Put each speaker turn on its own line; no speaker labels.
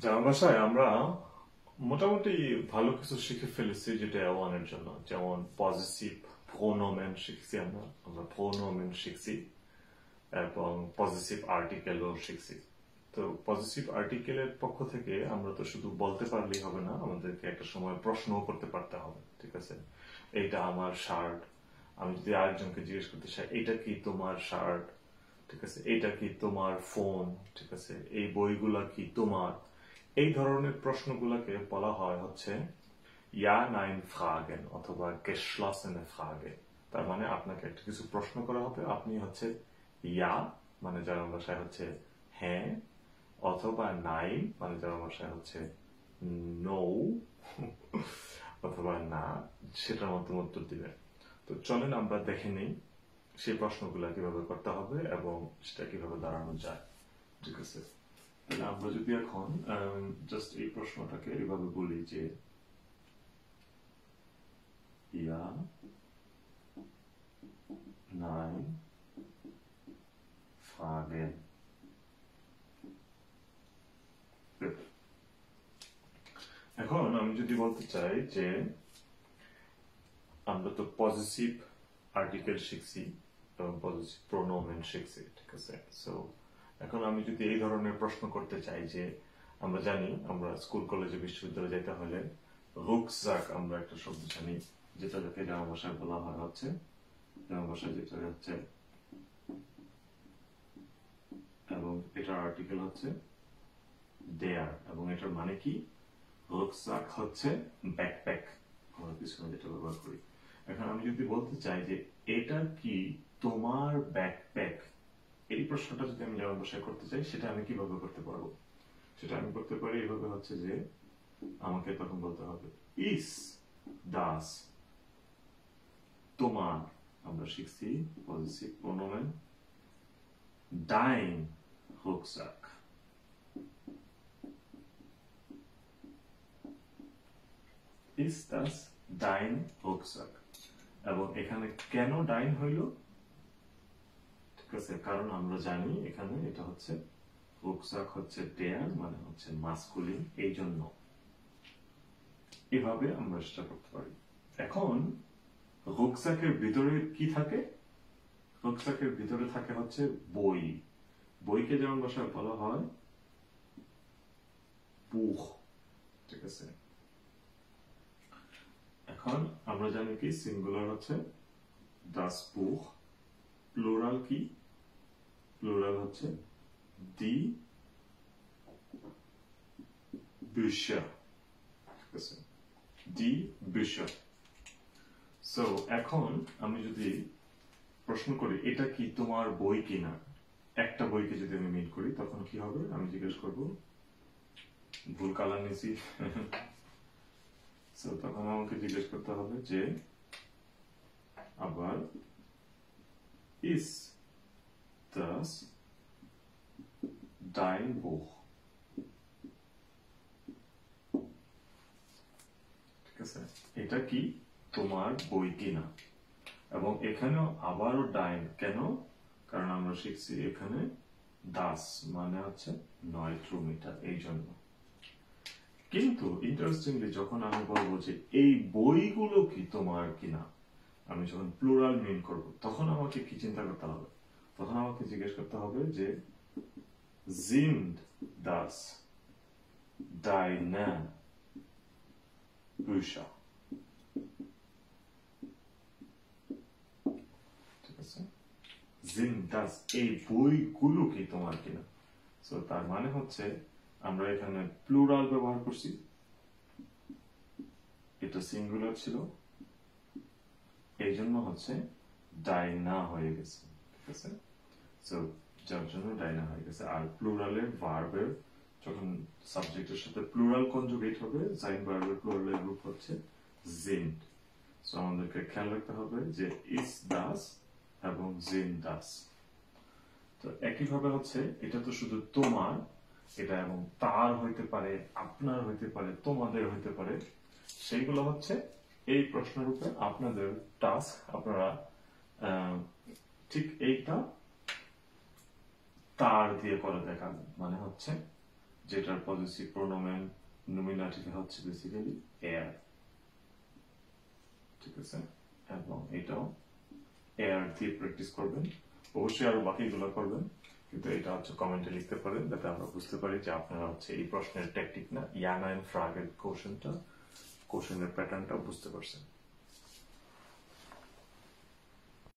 জানা ভাষায় আমরা মোটামুটি ভালো কিছু শিখে ফেলেছি যেটা ওয়ানের জন্য, যেমন পজিটিভ প্রোনোমেন শিখছি, আমরা প্রোনোমেন শিখছি এবং পজিটিভ আর্টিকেলও শিখছি। তো পজিটিভ আর্টিকেলের পক্ষ থেকে আমরা তো শুধু বলতে পারলেই হবে না, আমাদেরকে একটা সময় প্রশ্নও করতে পারতে হবে। ঠিক আছে, এইটা আমার শার্ট, আমি যদি আরেকজনকে জিজ্ঞেস করতে চাই এটা কি তোমার শার্ট, ঠিক আছে, এটা কি তোমার ফোন, ঠিক আছে, এই বইগুলা কি তোমার, এই ধরনের প্রশ্নগুলোকে বলা হয় হচ্ছে ইয়া নাইন ফ্রাগেন অথবা geschlossene Frage। তার মানে আপনাকে একটা কিছু প্রশ্ন করা হবে, আপনি হচ্ছে ইয়া মানে জার্মান ভাষায় হচ্ছে হ্যাঁ, অথবা নাইন মানে জার্মান ভাষায় হচ্ছে নো, অথবা না, সেটার মধ্যে উত্তর দিবেন। তো চলেন আমরা দেখে নিই সেই প্রশ্নগুলো কিভাবে করতে হবে এবং সেটা কিভাবে দাঁড়ানো যায়। ঠিক আছে, তাহলে আমরা যদি এখন জাস্ট এই প্রশ্নটাকে এভাবে বলি যে ইয়া নাইন ফ্রাগেন। এখন আমি যদি বলতে চাই যে আমরা তো পজিটিভ আর্টিকেল শিখছি এবং পজিটিভ প্রোনোমেন শিখছি, ঠিক আছে। সো এখন আমি যদি এই ধরনের প্রশ্ন করতে চাই যে আমরা জানি আমরা স্কুল কলেজে বিশ্ববিদ্যালয়ে যেতে হলে রুকসাক আমরা একটা শব্দ জানি, যেটাকে জার্মান ভাষায় বলা হয় হচ্ছে, জার্মান ভাষায় যেটা হচ্ছে, এবং এটার আর্টিকেল হচ্ছে দেয়ার, এবং এটার মানে কি, রুকসাক হচ্ছে ব্যাকপ্যাক, আমরা পিছনে যেটা ব্যবহার করি। এখন আমি যদি বলতে চাই যে এটা কি তোমার ব্যাকপ্যাক, এই প্রশ্নটা যদি আমি জার্মান ভাষায় করতে চাই সেটা আমি কিভাবে করতে পারবো? সেটা আমি করতে পারি এইভাবে হচ্ছে যে আমাকে তখন বলতে হবে ইস দাস তোমার, আমরা শিখছি পজিটিভ প্রোনোমেন, ডাইন রুকসাক, ইস দাস ডাইন রুকসাক। এবং এখানে কেন ডাইন হইল, ঠিক আছে, কারণ আমরা জানি এখানে এটা হচ্ছে রুকসাক হচ্ছে ডেয়ার মানে হচ্ছে মাস্কুলিন, এই জন্য এভাবে আমরা সেটা করতে পারি। এখন রুকসাকের ভিতরে কি থাকে? রুকসাকের ভিতরে থাকে হচ্ছে বই, বইকে যেমন ভাষায় বলা হয় বুখ, ঠিক আছে। এখন আমরা জানি কি সিঙ্গুলার হচ্ছে দাস বুখ, প্লুরাল কি, প্লুরাল হচ্ছে দি bücher, ঠিক আছে, দি bücher। সো এখন আমি যদি প্রশ্ন করি এটা কি তোমার বই কিনা, একটা বইকে যদি আমি মিন করি তখন কি হবে, আমি জিজ্ঞেস করব, ভুল কালার নিয়েছি, সো তখন আমাকে জিজ্ঞেস করতে হবে যে আবার ইস das dein Buch, ঠিক আছে, এটা কি তোমার বই কিনা। এবং এখানেও আবারও ডাইন, কেন, কারণ আমরা শিখছি এখানে দাস মানে হচ্ছে 9 মিটার, এই জন্য। কিন্তু ইন্টারেস্টিংলি যখন আমি বলবো যে এই বইগুলো কি তোমার কিনা, আমি যখন প্লুরাল মিন করব তখন আমাকে কি চিন্তা করতে হবে, তখন আমাকে জিজ্ঞেস করতে হবে যে sind das deine Bücher, ঠিক আছে, sind das এই বইগুলো কি তোমার কিনা। সো তার মানে হচ্ছে আমরা এখানে প্লুরাল ব্যবহার করছি, এটা সিঙ্গুলার ছিল, এই জন্য হচ্ছে ডাইনা হয়ে গেছে, ঠিক আছে। সো যার জন্য ডাইনা হয়ে গেছে। আর প্লুরালের ভার্বের যখন সাবজেক্টের সাথে প্লুরাল কনজুগেট হবে, জাইন ভার্বের প্লুরালের রূপ হচ্ছে জিন্ড। সো আমাদেরকে খেয়াল রাখতে হবে যে ইস দাস এবং জিন দাস। তো একইভাবে হচ্ছে এটা তো শুধু তোমার, এটা এবং তার হইতে পারে, আপনার হইতে পারে, তোমাদের হইতে পারে, সেইগুলো হচ্ছে এই প্রশ্নরূপে আপনাদের টাস্ক। আপনারা ঠিক এইটা তার দিয়ে করে দেখাবেন, মানে হচ্ছে যেটার পজিটিভ প্রোনোমেন নমিনাটিভে হচ্ছে বেসিক্যালি এয়ার, ঠিক আছে, এবং এটাও এয়ার দিয়ে প্র্যাকটিস করবেন। অবশ্যই আরো বাকিগুলো করবেন, কিন্তু এটা হচ্ছে কমেন্টে লিখতে পারেন যাতে আমরা বুঝতে পারি যে আপনারা হচ্ছে এই প্রশ্নের ট্যাকটিক না ইয়ানা এন্ড ফ্রাগের কোশ্চেনের প্যাটার্নটা বুঝতে পারছেন।